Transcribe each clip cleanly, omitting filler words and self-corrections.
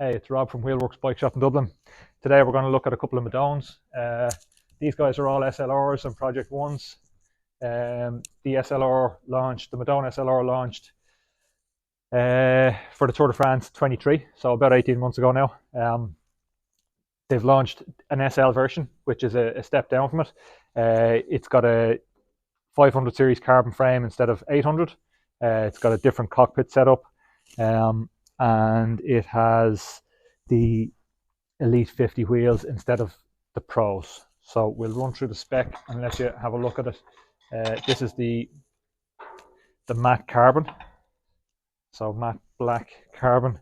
Hey, it's Rob from Wheelworks Bike Shop in Dublin. Today we're going to look at a couple of Madones. These guys are all SLRs and Project 1s. The Madone SLR launched for the Tour de France 23, so about 18 months ago now. They've launched an SL version, which is a step down from it. It's got a 500 series carbon frame instead of 800. It's got a different cockpit setup. And it has the Elite 50 wheels instead of the Pros. So we'll run through the spec and let you have a look at it. This is the matte carbon, so matte black carbon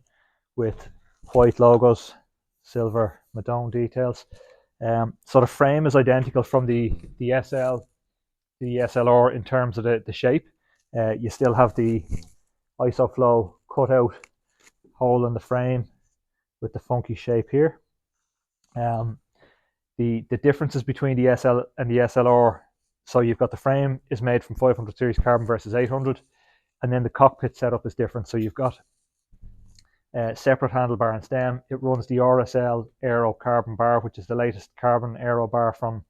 with white logos, silver Madone details. So the frame is identical from the SL to the SLR in terms of the shape. You still have the ISOFlow cutout hole in the frame with the funky shape here. The differences between the SL and the SLR, so you've got the frame is made from 500 series carbon versus 800, and then the cockpit setup is different. So you've got separate handlebar and stem. It runs the RSL Aero carbon bar, which is the latest carbon aero bar from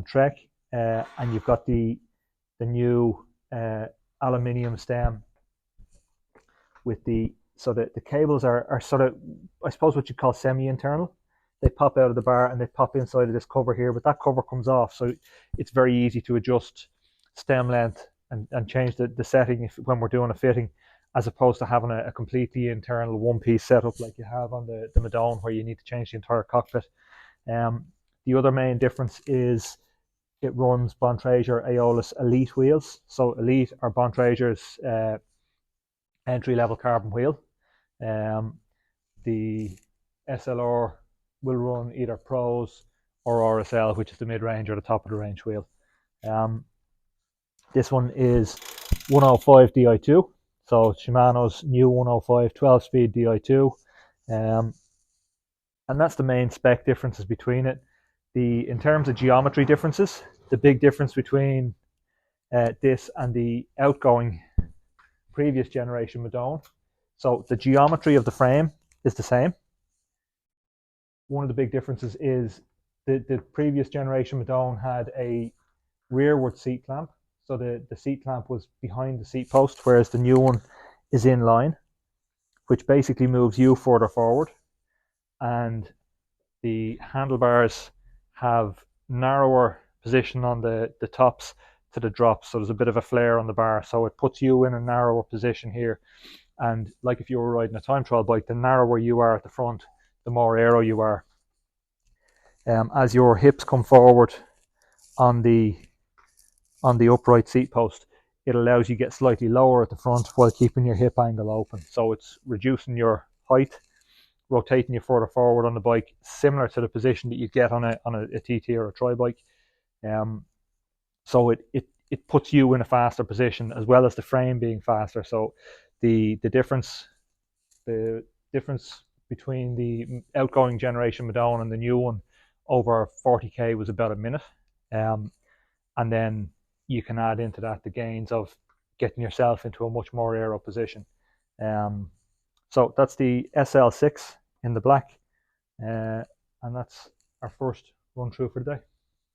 Trek, and you've got the new aluminium stem with so the cables are sort of, I suppose, what you call semi-internal. They pop out of the bar and they pop inside of this cover here, but that cover comes off, so it's very easy to adjust stem length and change the setting when we're doing a fitting, as opposed to having a completely internal one-piece setup like you have on the Madone, where you need to change the entire cockpit. The other main difference is it runs Bontrager Aeolus Elite wheels. So Elite are Bontrager's entry-level carbon wheel. The SLR will run either Pros or RSL, which is the mid-range or the top of the range wheel. This one is 105 Di2, so Shimano's new 105 12-speed Di2, and that's the main spec differences between it. In terms of geometry differences, the big difference between this and the outgoing previous generation Madone, so the geometry of the frame is the same. One of the big differences is the previous generation Madone had a rearward seat clamp, so the seat clamp was behind the seat post, whereas the new one is in line, which basically moves you further forward. And the handlebars have narrower position on the tops to the drops, so there's a bit of a flare on the bar, so it puts you in a narrower position here. And like if you were riding a time trial bike, the narrower you are at the front, the more aero you are. As your hips come forward on the upright seat post, it allows you to get slightly lower at the front while keeping your hip angle open. So it's reducing your height, rotating you further forward on the bike, similar to the position that you get on a TT or a tri bike. So it puts you in a faster position, as well as the frame being faster. So the difference between the outgoing generation Madone and the new one over 40k was about a minute, and then you can add into that the gains of getting yourself into a much more aero position. So that's the SL6 in the black, and that's our first run through for the day.